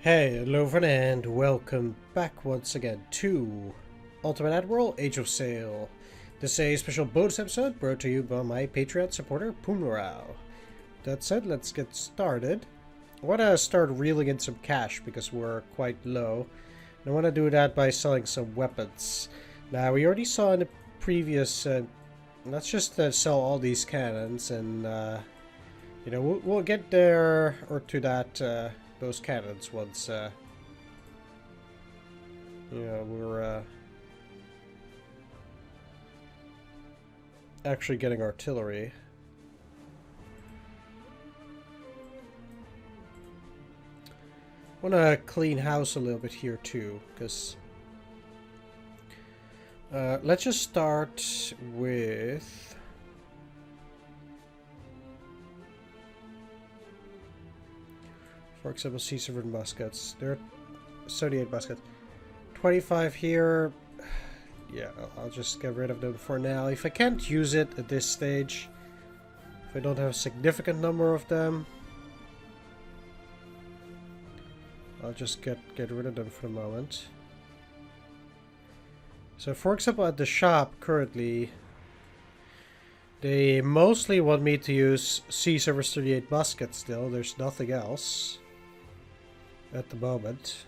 Hey, hello everyone, and welcome back once again to Ultimate Admiral, Age of Sail. This is a special bonus episode brought to you by my Patreon supporter, Admiral. That said, let's get started. I want to start reeling in some cash because we're quite low. And I want to do that by selling some weapons. Now, we already saw in the previous... let's just sell all these cannons and, you know, we'll get there, or to that... those cannons once, we're, actually getting artillery. I want to clean house a little bit here too, because let's just start with... For example, C7 muskets. There are 78 muskets. 25 here. Yeah, I'll just get rid of them for now. If I can't use it at this stage, if I don't have a significant number of them, I'll just get rid of them for the moment. So, for example, at the shop currently, they mostly want me to use C738 muskets still. There's nothing else at the moment.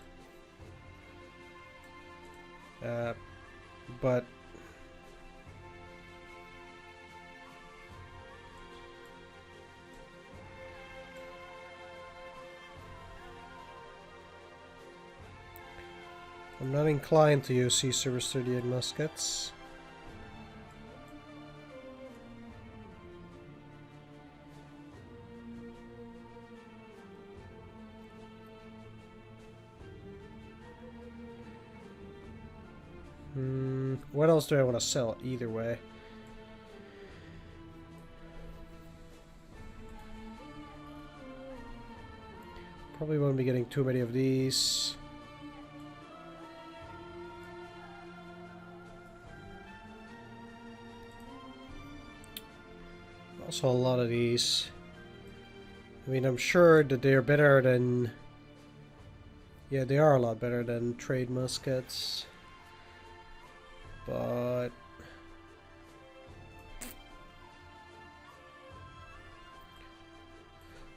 But I'm not inclined to use C738 muskets. What else do I want to sell either way? Probably won't be getting too many of these. Also a lot of these. I mean, I'm sure that they're better than... Yeah, they are a lot better than trade muskets. But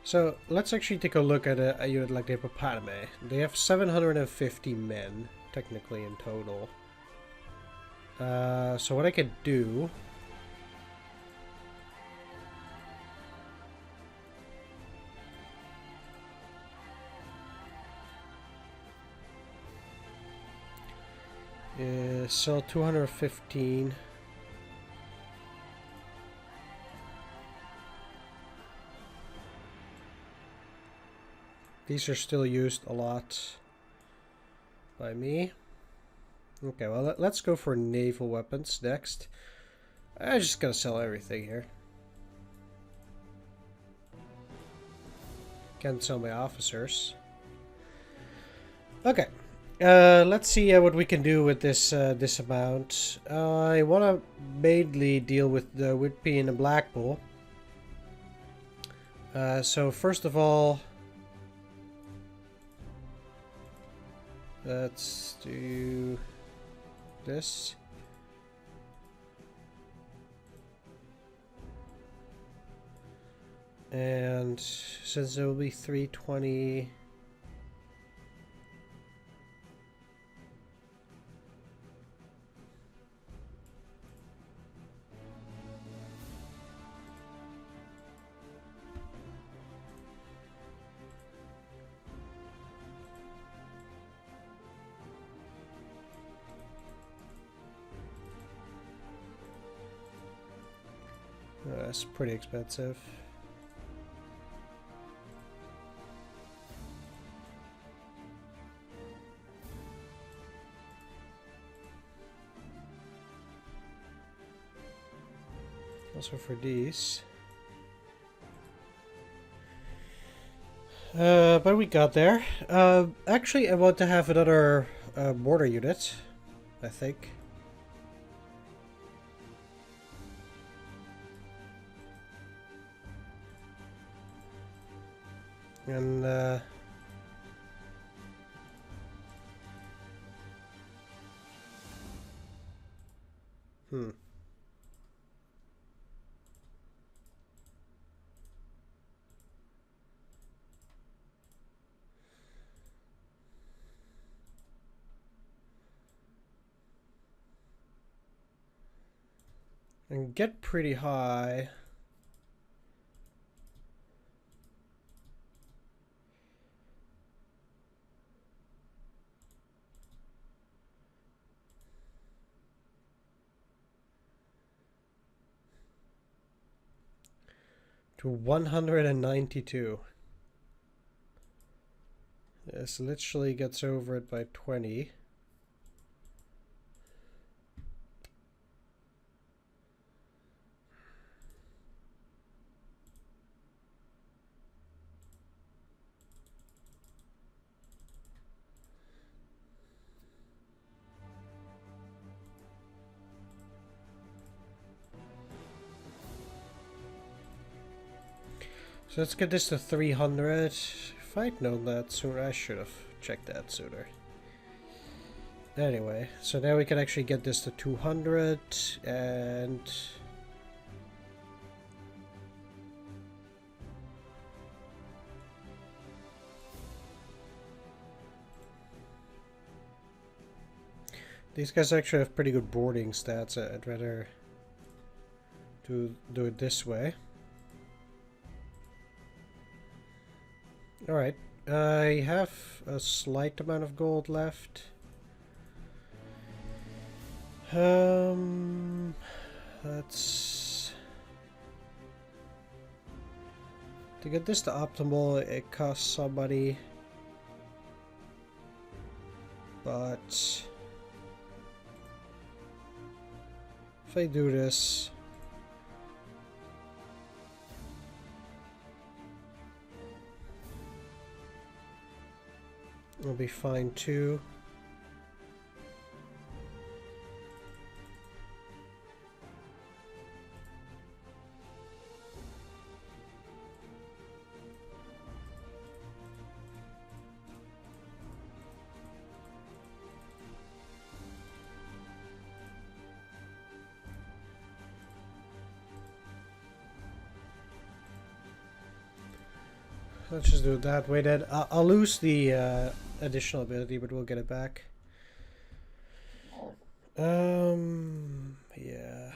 so let's actually take a look at a unit like the Hippopotame. They have 750 men technically in total. So what I could do is sell 215. These are still used a lot by me. Okay, well, let's go for naval weapons next. I'm just gonna sell everything here. Can't sell my officers. Okay. Let's see what we can do with this this amount. I want to mainly deal with the Whitby and the Black Bull. So first of all, let's do this. And since there will be 320... That's pretty expensive. Also for these. But we got there. Actually, I want to have another mortar unit, I think. And And get pretty high. To 192. This literally gets over it by 20. So let's get this to 300. If I'd known that sooner, I should have checked that sooner. Anyway, so now we can actually get this to 200 and... These guys actually have pretty good boarding stats. I'd rather do it this way. Alright, I have a slight amount of gold left. Let's... To get this to optimal, it costs somebody. But... if I do this... it'll be fine too. Let's just do it that way then. I'll lose the additional ability, but we'll get it back. Yeah.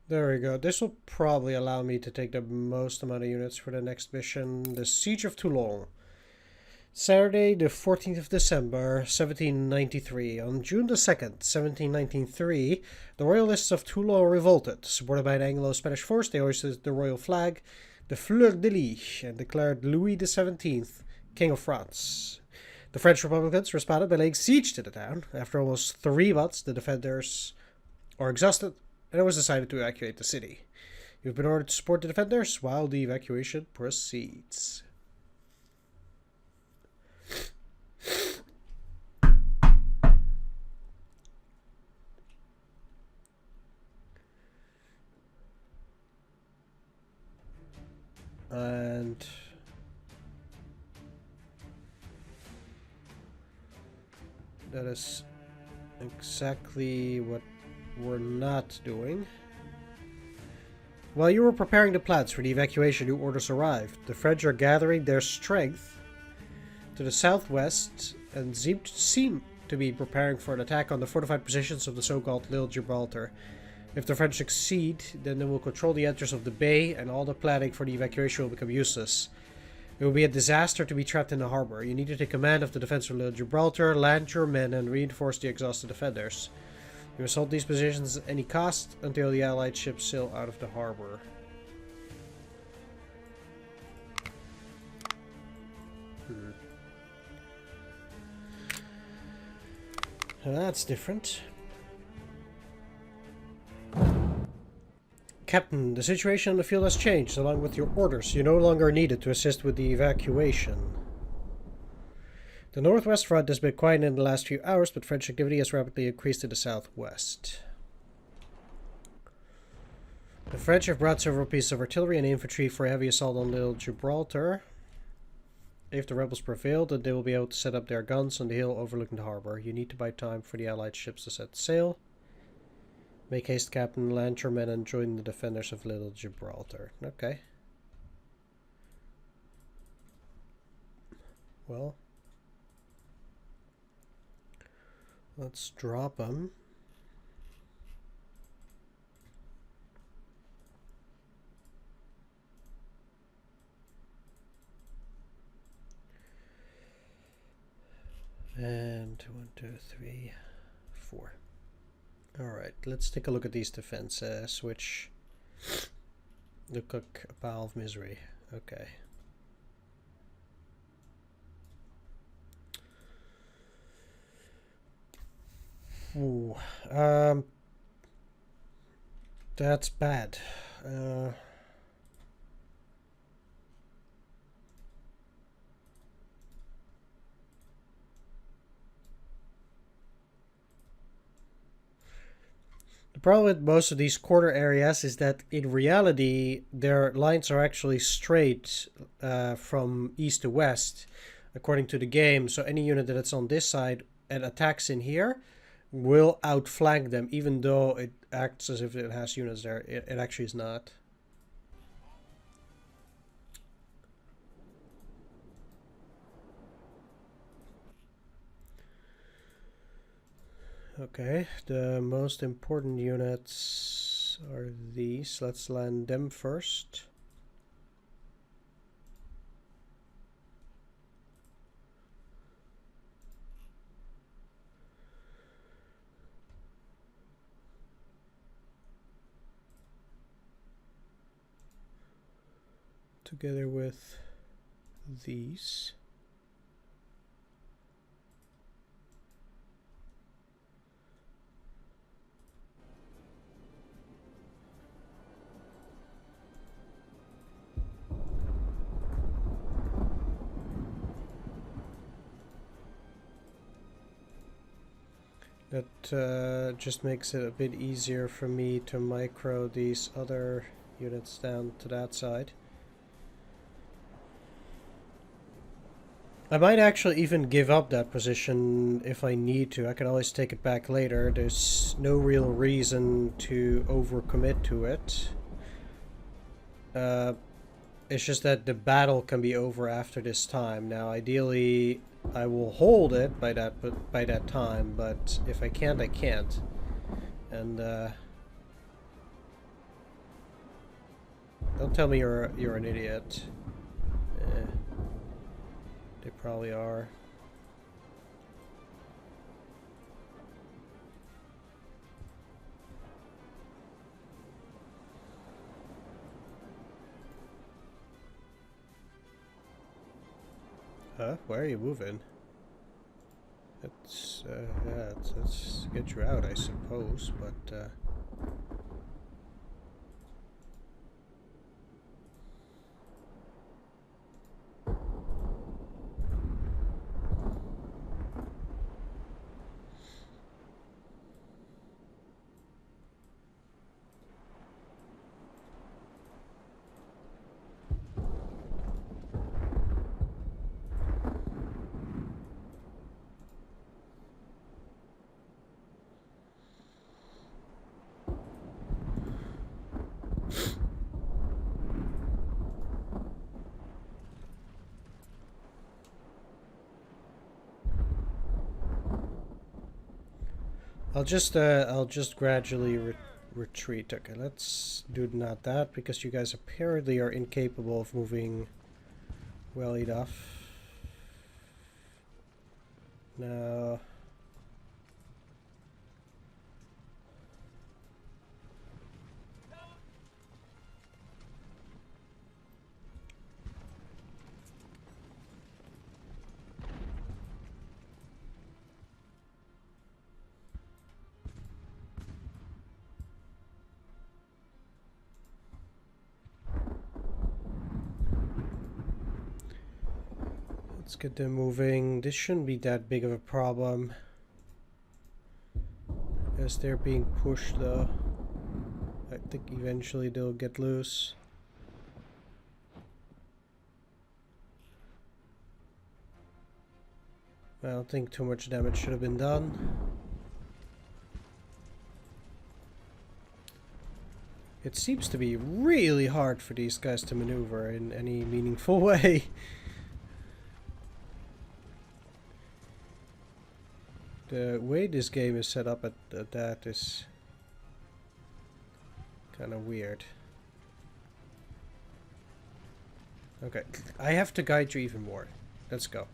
There we go. This will probably allow me to take the most amount of units for the next mission. The Siege of Toulon. Saturday, the 14th of December, 1793. On June the 2nd, 1793, the Royalists of Toulon revolted. Supported by an Anglo-Spanish force, they hoisted the royal flag, the Fleur de Lis, and declared Louis XVII King of France. The French Republicans responded by laying siege to the town. After almost 3 months, the defenders are exhausted, and it was decided to evacuate the city. You've been ordered to support the defenders while the evacuation proceeds. And that is exactly what we're not doing. While you were preparing the plans for the evacuation, new orders arrived. The French are gathering their strength to the southwest and seem to be preparing for an attack on the fortified positions of the so-called Little Gibraltar. If the French succeed, then they will control the entrance of the bay, and all the planning for the evacuation will become useless. It will be a disaster to be trapped in the harbor. You need to take command of the defense of Little Gibraltar, land your men, and reinforce the exhausted defenders. You must hold these positions at any cost until the Allied ships sail out of the harbor. That's different. Captain, the situation on the field has changed along with your orders. You no longer needed to assist with the evacuation. The northwest front has been quiet in the last few hours, but French activity has rapidly increased to the southwest. The French have brought several pieces of artillery and infantry for a heavy assault on Little Gibraltar. If the rebels prevail, then they will be able to set up their guns on the hill overlooking the harbor. You need to buy time for the Allied ships to set sail. Make haste, Captain, land your men and join the defenders of Little Gibraltar. Okay. Well, let's drop them. And 1, 2, 3, 4. Alright, let's take a look at these defenses, which look like a pile of misery. Okay. Ooh, that's bad. The problem with most of these quarter areas is that in reality their lines are actually straight from east to west according to the game, so any unit that's on this side and attacks in here will outflank them, even though it acts as if it has units there. It actually is not. Okay, the most important units are these. Let's land them first. Together with these. That just makes it a bit easier for me to micro these other units down to that side. I might actually even give up that position if I need to. I can always take it back later. There's no real reason to overcommit to it. It's just that the battle can be over after this time. Now, ideally, I will hold it by that time, but if I can't, I can't. And don't tell me you're an idiot. They probably are. Huh? Where are you moving? Let's get you out, I suppose, but I'll just gradually retreat. Okay, let's do not that, because you guys apparently are incapable of moving well enough. Now, let's get them moving. This shouldn't be that big of a problem, as they're being pushed though. I think eventually they'll get loose. I don't think too much damage should have been done. It seems to be really hard for these guys to maneuver in any meaningful way. The way this game is set up at that is kind of weird. Okay, I have to guide you even more. Let's go.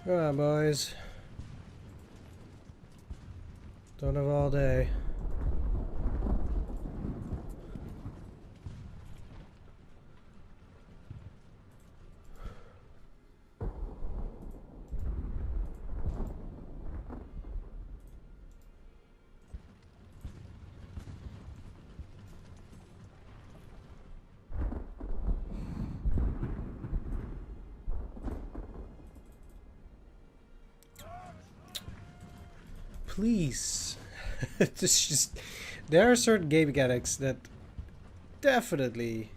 Come on, boys. Don't have all day. Please. It's just, there are certain game mechanics that definitely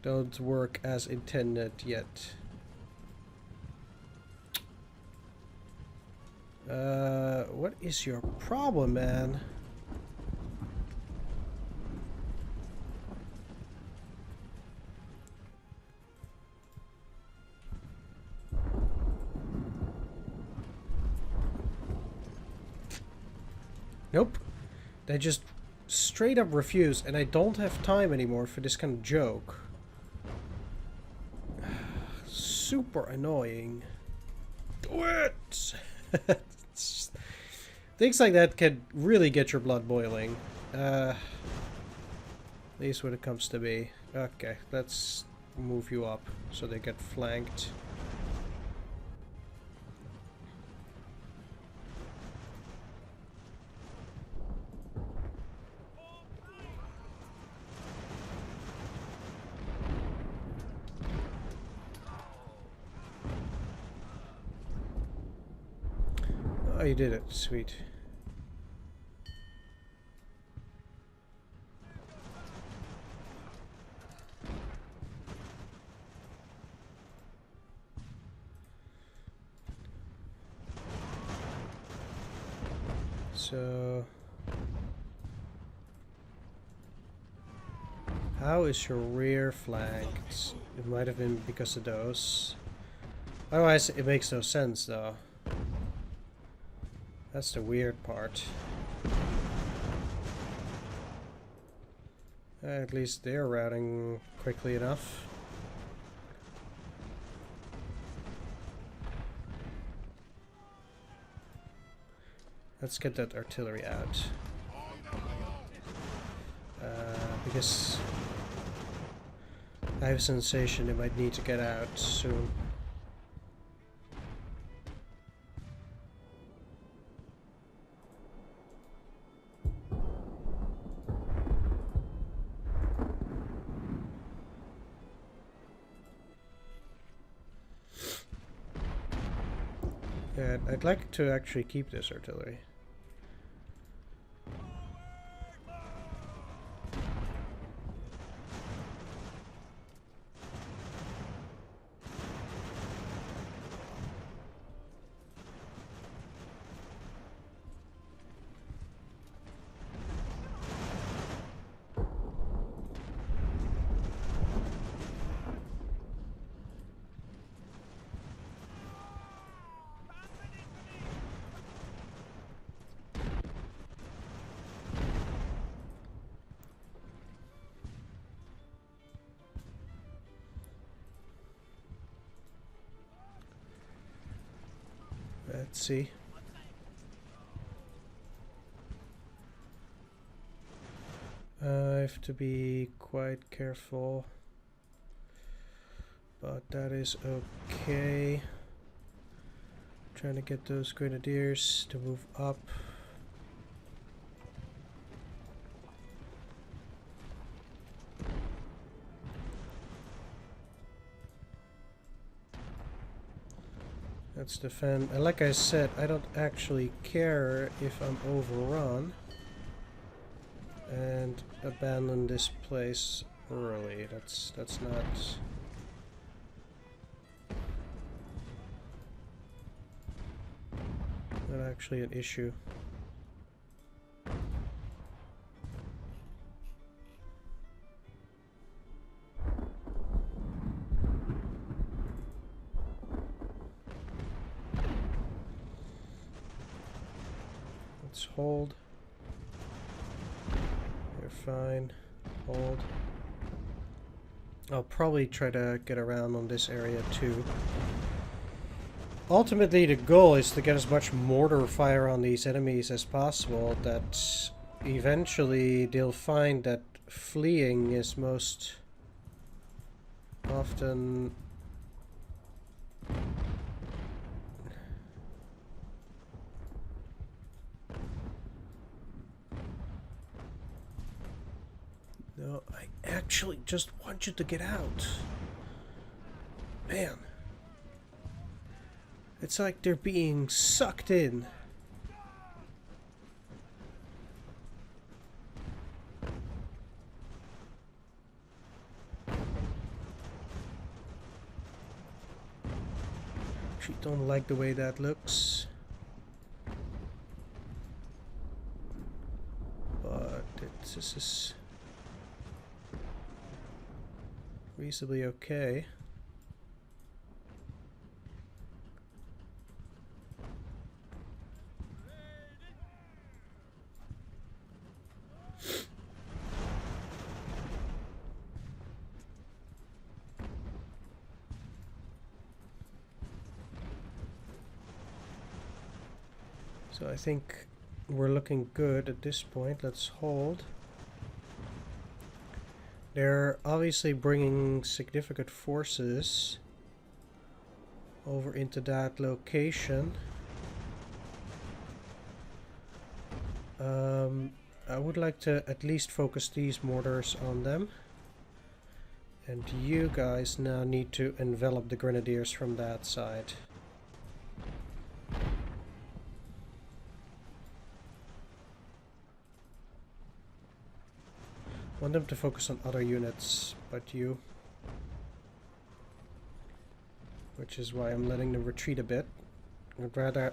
don't work as intended yet. What is your problem, man? Nope. They just straight up refuse, and I don't have time anymore for this kind of joke. Super annoying. Do it! Things like that can really get your blood boiling. At least when it comes to me. Okay, let's move you up so they get flanked. Oh, you did it. Sweet. So, how is your rear flanked? It might have been because of those. Otherwise, it makes no sense, though. That's the weird part. At least they're routing quickly enough. Let's get that artillery out. Because I have a sensation they might need to get out soon. Yeah, I'd like to actually keep this artillery. Let's see. I have to be quite careful, but that is okay. Trying to get those grenadiers to move up. Let's defend. And like I said, I don't actually care if I'm overrun. And abandon this place early. That's not actually an issue. Let's hold. You're fine. Hold. I'll probably try to get around on this area too. Ultimately, the goal is to get as much mortar fire on these enemies as possible, that eventually they'll find that fleeing is most often no, I actually just want you to get out. Man. It's like they're being sucked in. Actually, don't like the way that looks. But this is reasonably okay. So I think we're looking good at this point. Let's hold. They're obviously bringing significant forces over into that location. I would like to at least focus these mortars on them. And you guys now need to envelop the grenadiers from that side. I want them to focus on other units, but you. Which is why I'm letting them retreat a bit. I'd rather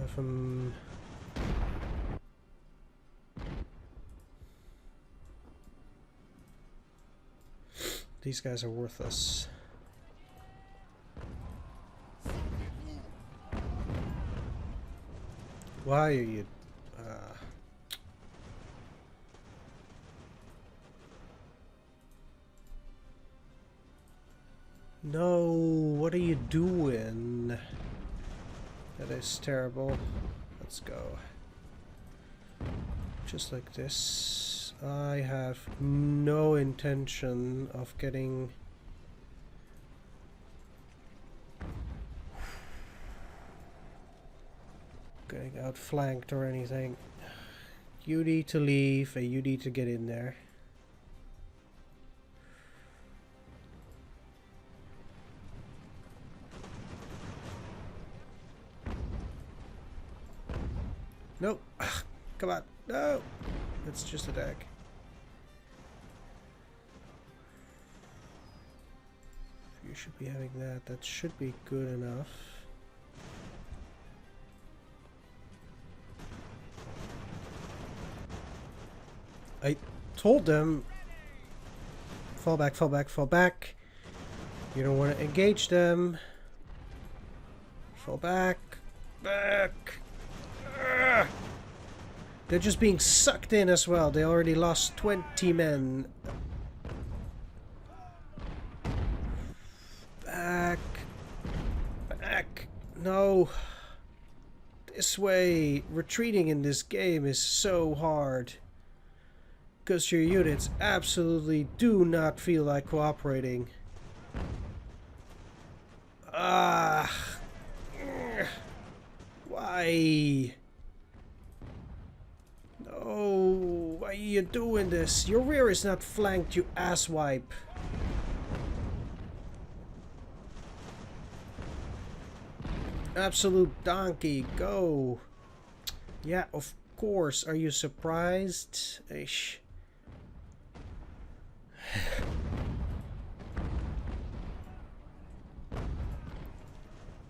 have them. These guys are worthless. Why are you... No, what are you doing? That is terrible. Let's go. Just like this. I have no intention of getting... outflanked or anything. You need to leave and you need to get in there. Nope. Come on. No. Let's just attack. You should be having that. That should be good enough. I told them, fall back, fall back, fall back. You don't want to engage them. Fall back, back. Ugh. They're just being sucked in as well. They already lost 20 men. Back. Back. No. This way. Retreating in this game is so hard. Because your units absolutely do not feel like cooperating. Ah. Why? No. Why are you doing this? Your rear is not flanked, you asswipe. Absolute donkey, go. Yeah, of course. Are you surprised? Ish.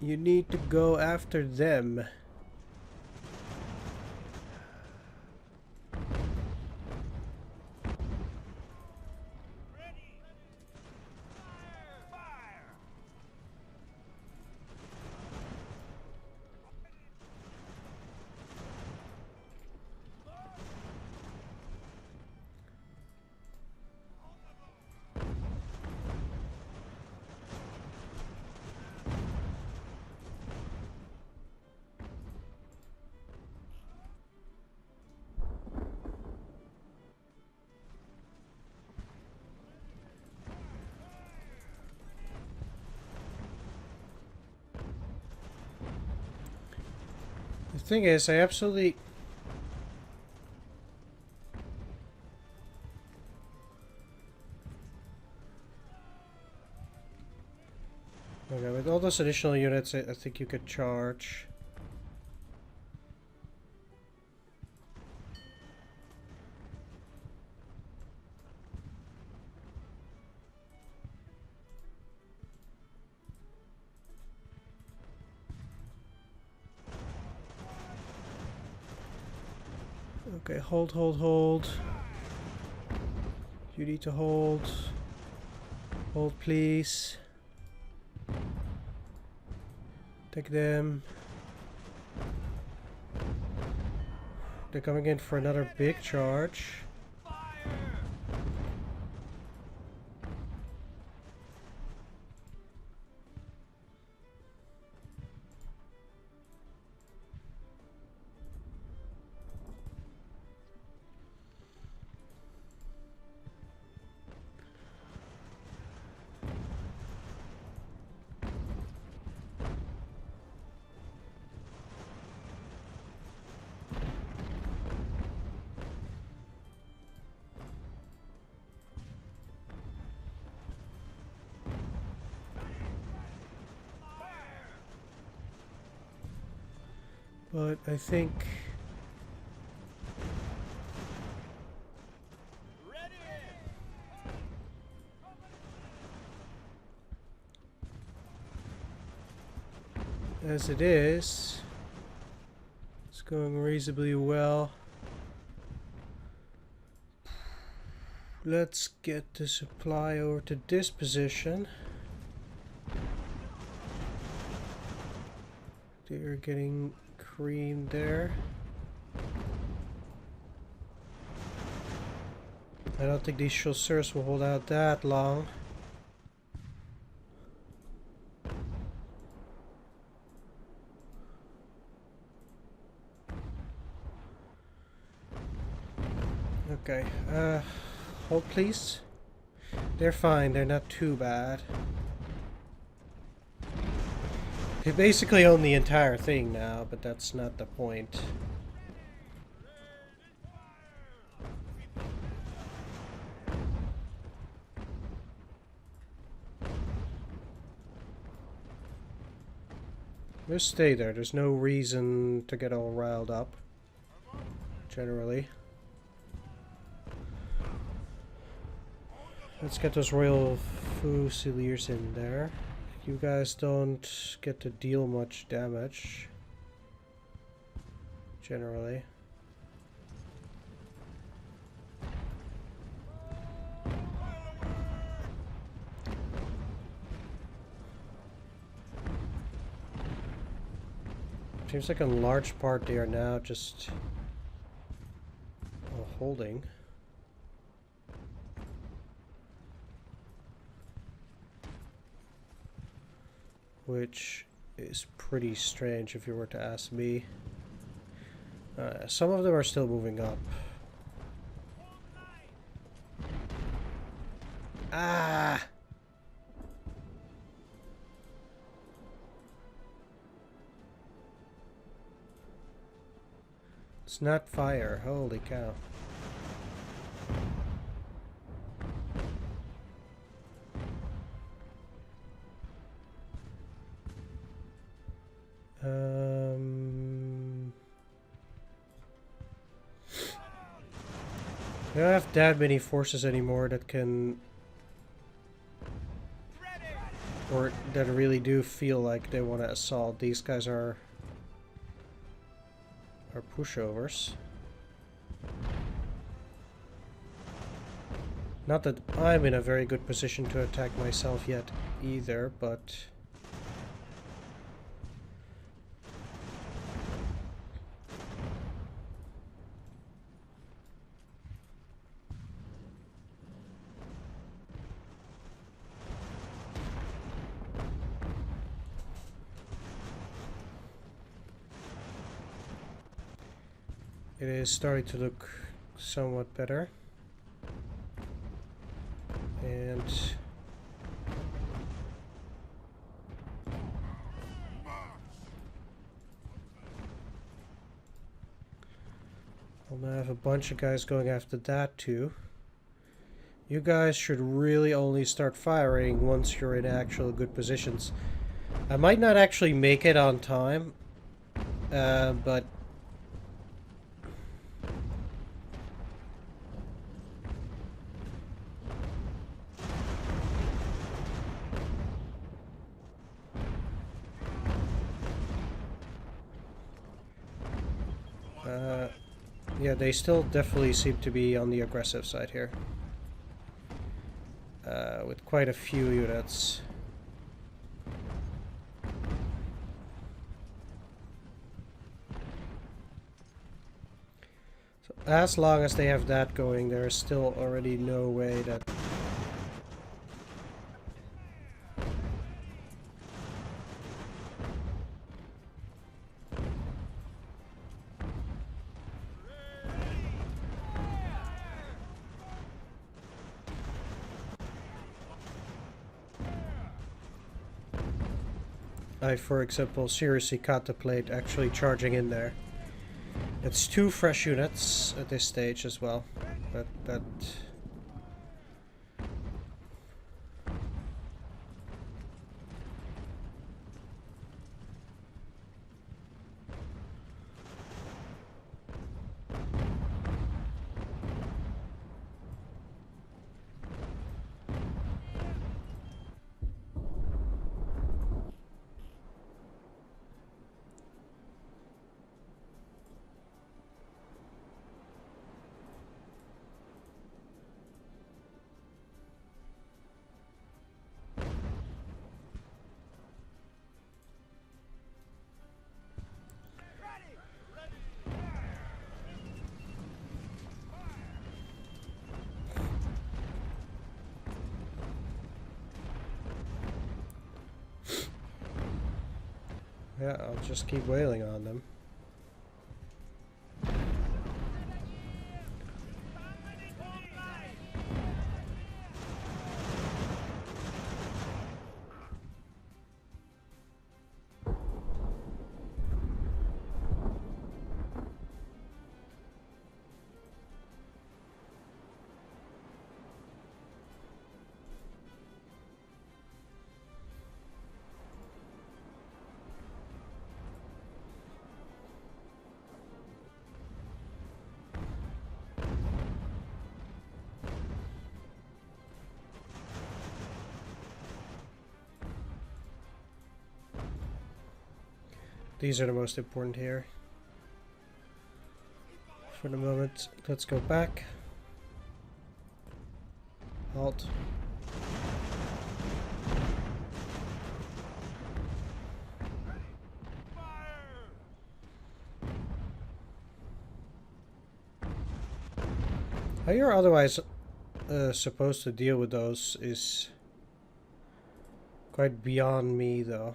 You need to go after them. The thing is, I absolutely... Okay, with all those additional units, I think you could charge. Okay, hold, hold, hold. You need to hold. Hold, please. Take them. They're coming in for another big charge. But I think... as it is, it's going reasonably well. Let's get the supply over to this position. They're getting creamed there. I don't think these chasseurs will hold out that long. Okay, hold please. They're fine, they're not too bad. They basically own the entire thing now, but that's not the point. Just stay there, there's no reason to get all riled up. Generally. Let's get those Royal Fusiliers in there. You guys don't get to deal much damage. Generally. Seems like in large part they are now just holding. which is pretty strange if you were to ask me. Some of them are still moving up. Ah! It's not fire. Holy cow. I don't have that many forces anymore that can, or that really do feel like they want to assault. These guys are pushovers. Not that I'm in a very good position to attack myself yet either, but it is starting to look somewhat better. And I'll now have a bunch of guys going after that too. You guys should really only start firing once you're in actual good positions. I might not actually make it on time, but yeah, they still definitely seem to be on the aggressive side here. With quite a few units. So as long as they have that going, there is still already no way that I, for example, seriously contemplate actually charging in there. It's 2 fresh units at this stage as well, but that... yeah, I'll just keep wailing on them. These are the most important here. For the moment, let's go back. Halt. How you're otherwise supposed to deal with those is quite beyond me, though.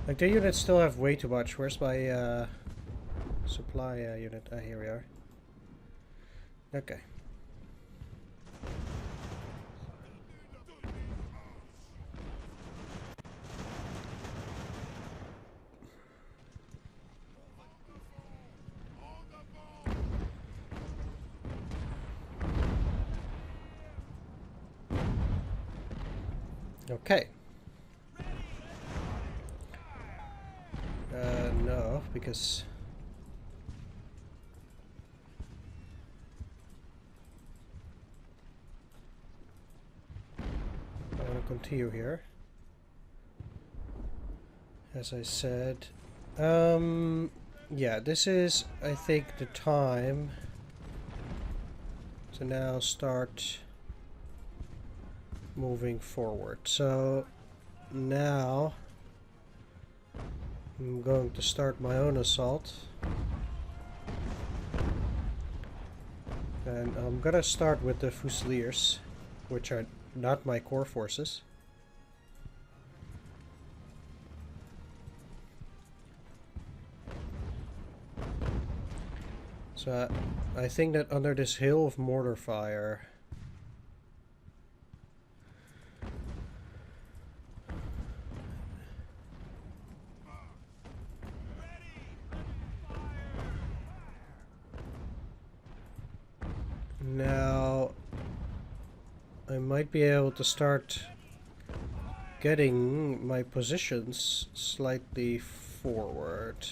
Like, the units still have way too much. Where's my supply unit? Ah, here we are. Okay. Okay. No, because I want to continue here. As I said, yeah, this is, I think, the time to now start moving forward. So now I'm going to start my own assault, and I'm gonna start with the Fusiliers, which are not my core forces. So I think that under this hill of mortar fire, now I might be able to start getting my positions slightly forward.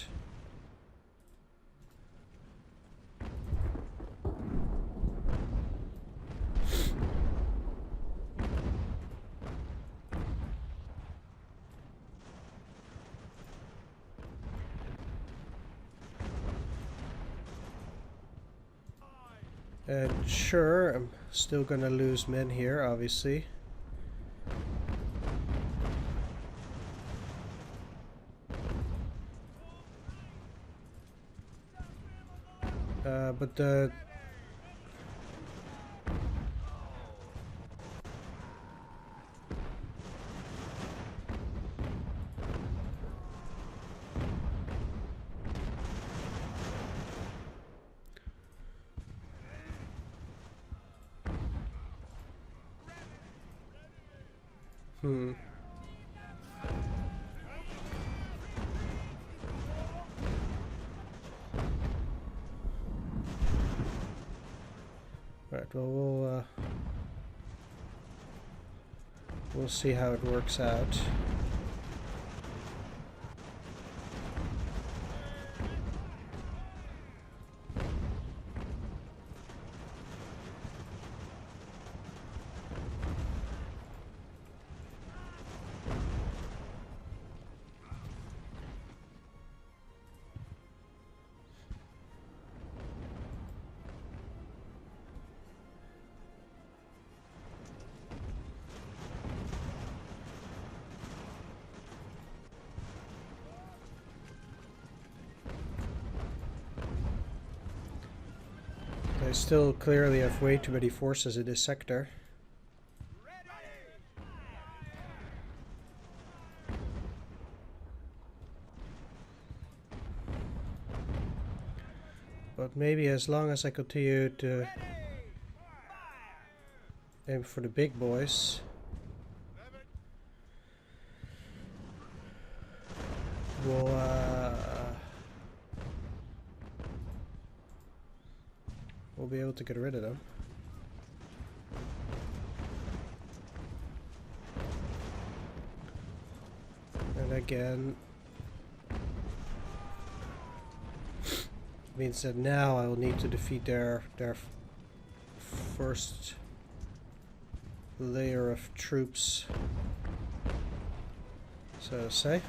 And sure, I'm still gonna lose men here, obviously. But the... Right, well, we'll see how it works out. I still clearly have way too many forces in this sector. But maybe as long as I continue to aim for the big boys, we'll be able to get rid of them. And again, means that now I will need to defeat their first layer of troops, so to say.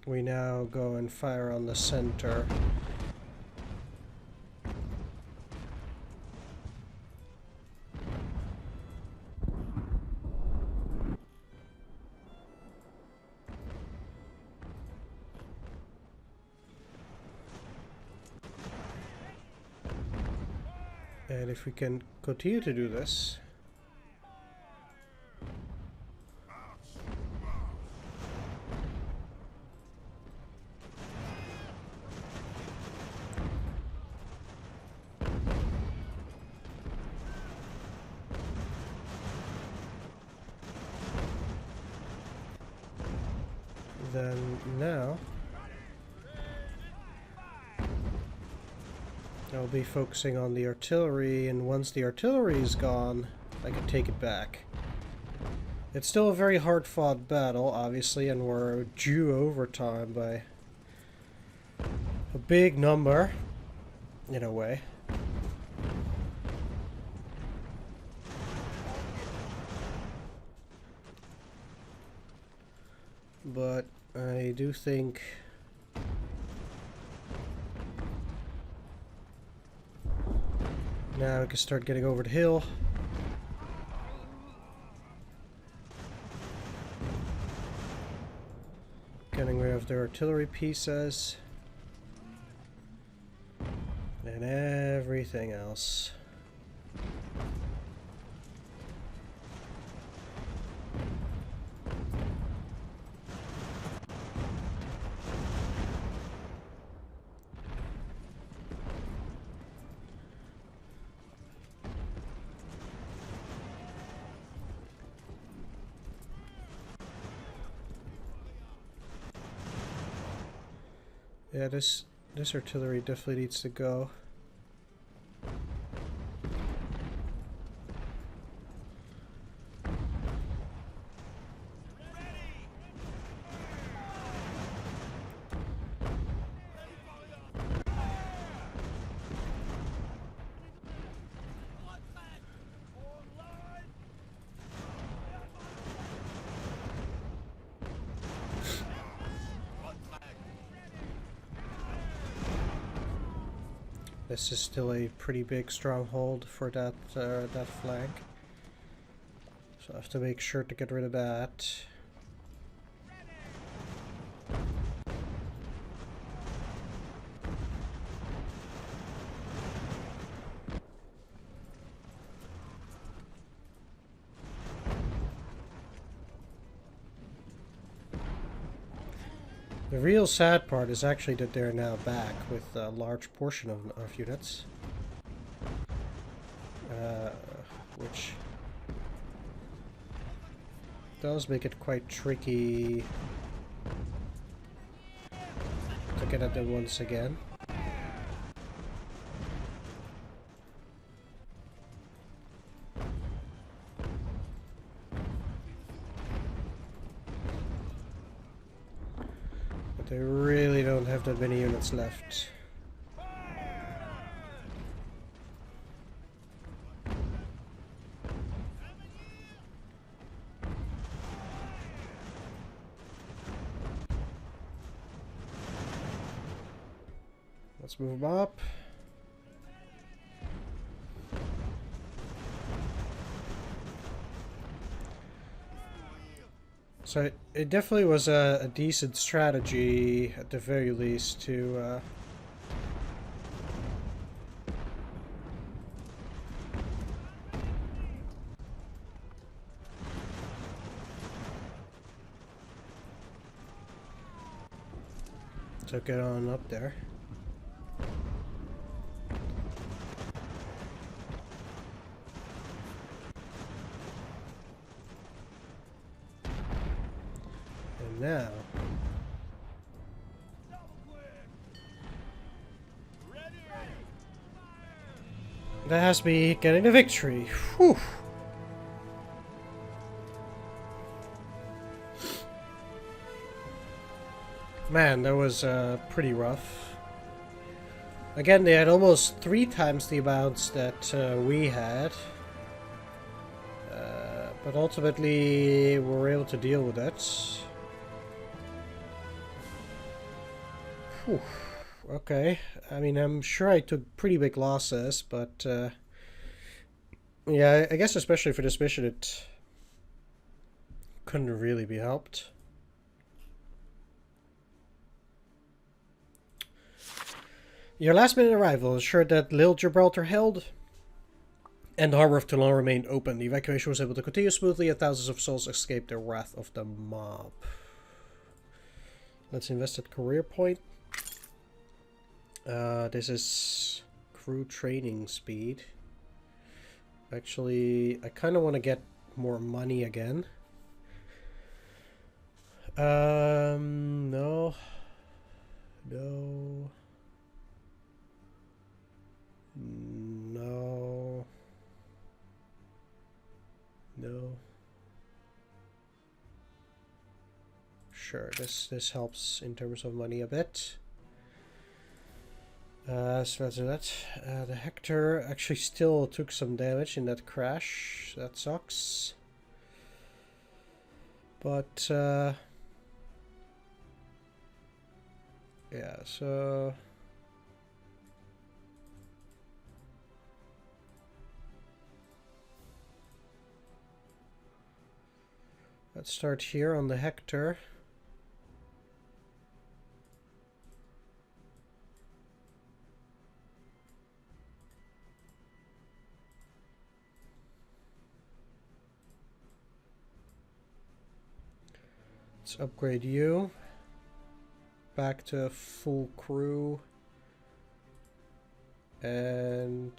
We now go and fire on the center. And if we can continue to do this... then now I'll be focusing on the artillery, and once the artillery is gone, I can take it back. It's still a very hard-fought battle, obviously, and we're due overtime by a big number, in a way. But I do think now we can start getting over the hill. Getting rid of their artillery pieces. And everything else. Yeah, this artillery definitely needs to go. This is still a pretty big stronghold for that that flank, so I have to make sure to get rid of that. The real sad part is actually that they're now back with a large portion of units. Which does make it quite tricky to get at them once again. They really don't have that many units left. Let's move them up. So it definitely was a decent strategy, at the very least, to get on up there. Now, that has me getting a victory. Whew. Man, that was pretty rough. Again, they had almost 3 times the amounts that we had. But ultimately, we were able to deal with it. Whew. Okay, I mean, I'm sure I took pretty big losses, but yeah, I guess especially for this mission, it couldn't really be helped. Your last minute arrival ensured that Little Gibraltar held. and the harbor of Toulon remained open. The evacuation was able to continue smoothly, and thousands of souls escaped the wrath of the mob. Let's invest at career point. This is crew training speed. Actually, I kind of want to get more money again. No. No. No. No. Sure, this helps in terms of money a bit. So let's do that. The Hector actually still took some damage in that crash. That sucks. But yeah, so let's start here on the Hector. Let's upgrade you back to full crew, and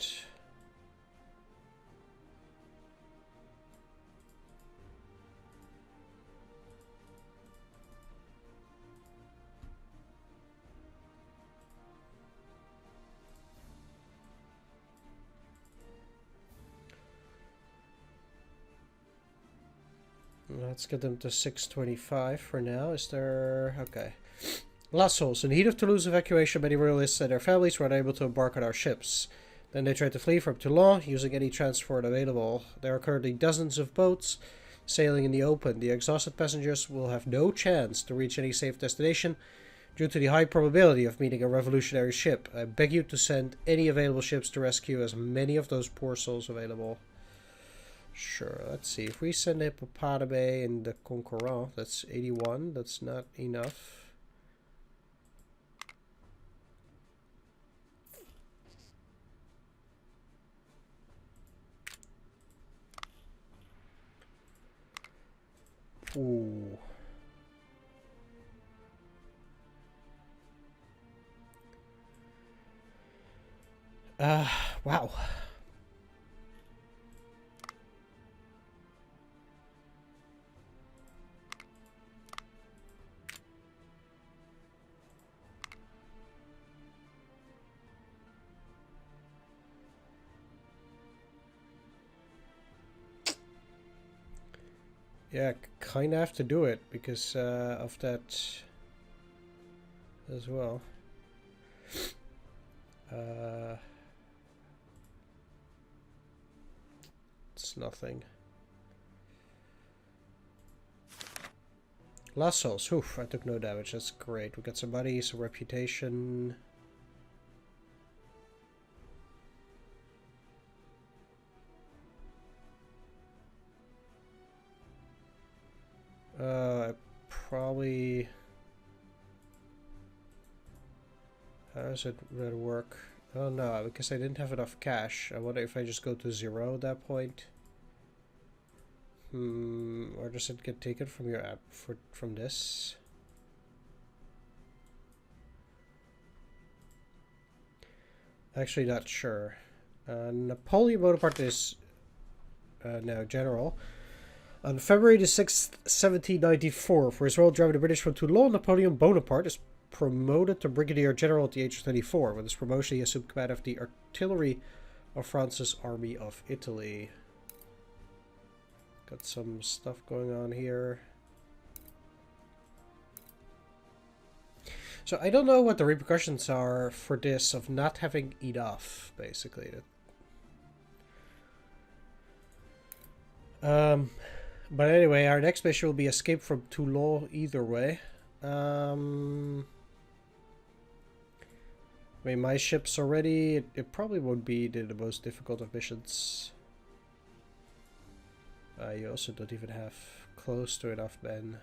let's get them to 625 for now. Is there... okay. Last souls. In the heat of Toulouse evacuation, many royalists and their families were unable to embark on our ships. Then they tried to flee from Toulon, using any transport available. There are currently dozens of boats sailing in the open. The exhausted passengers will have no chance to reach any safe destination due to the high probability of meeting a revolutionary ship. I beg you to send any available ships to rescue as many of those poor souls available. Sure, let's see. If we send Hippopotame and the Conquerant, that's 81. That's not enough. Ooh. Wow. Yeah, kind of have to do it because of that as well. It's nothing. Last souls. Oof, I took no damage. That's great. We got some money, some reputation. Probably... how does it work? Oh no, because I didn't have enough cash. I wonder if I just go to 0 at that point. Or does it get taken from your app from this? Actually not sure. Napoleon Bonaparte is now general. On February the 6th, 1794, for his role driving the British from Toulon, Napoleon Bonaparte is promoted to Brigadier General at the age of 24. With his promotion, he assumed command of the artillery of France's Army of Italy. Got some stuff going on here. So I don't know what the repercussions are for this of not having enough, basically. But anyway, our next mission will be escape from Toulon either way. I mean, my ship's already... It probably won't be the most difficult of missions. You also don't even have close to enough men.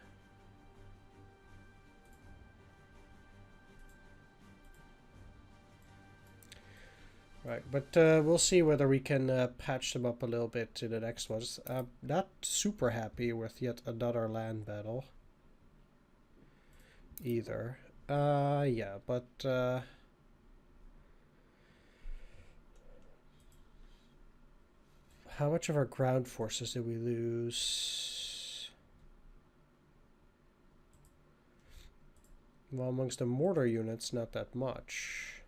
Right, but we'll see whether we can patch them up a little bit in the next ones. I'm not super happy with yet another land battle either. Yeah, but how much of our ground forces did we lose? Well, amongst the mortar units, not that much.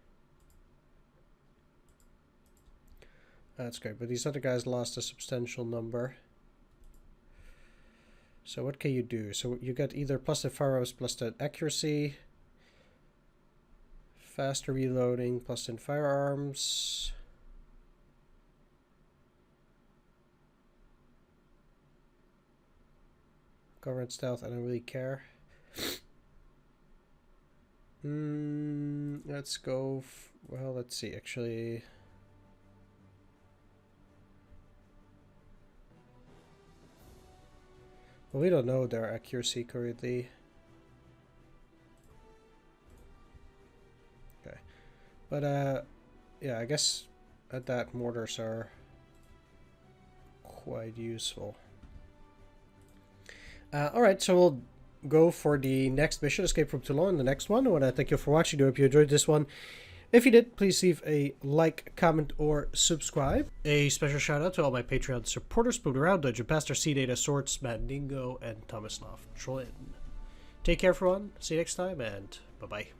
That's great, but these other guys lost a substantial number. So what can you do? So you get either plus the firearms plus the accuracy, faster reloading plus 10 firearms. Government stealth, I don't really care. Let's go. Well, let's see. Actually, well, we don't know their accuracy currently. Okay, but yeah, I guess at that mortars are quite useful. Alright, so we'll go for the next mission, Escape from Toulon, the next one. I want to thank you for watching. I hope you enjoyed this one. If you did, please leave a like, comment, or subscribe. A special shout out to all my Patreon supporters, Spoon Around, Dungeon Pastor, C-Data, Sorts, Mandingo, and Tomislav Trollin. Take care, everyone. See you next time, and bye-bye.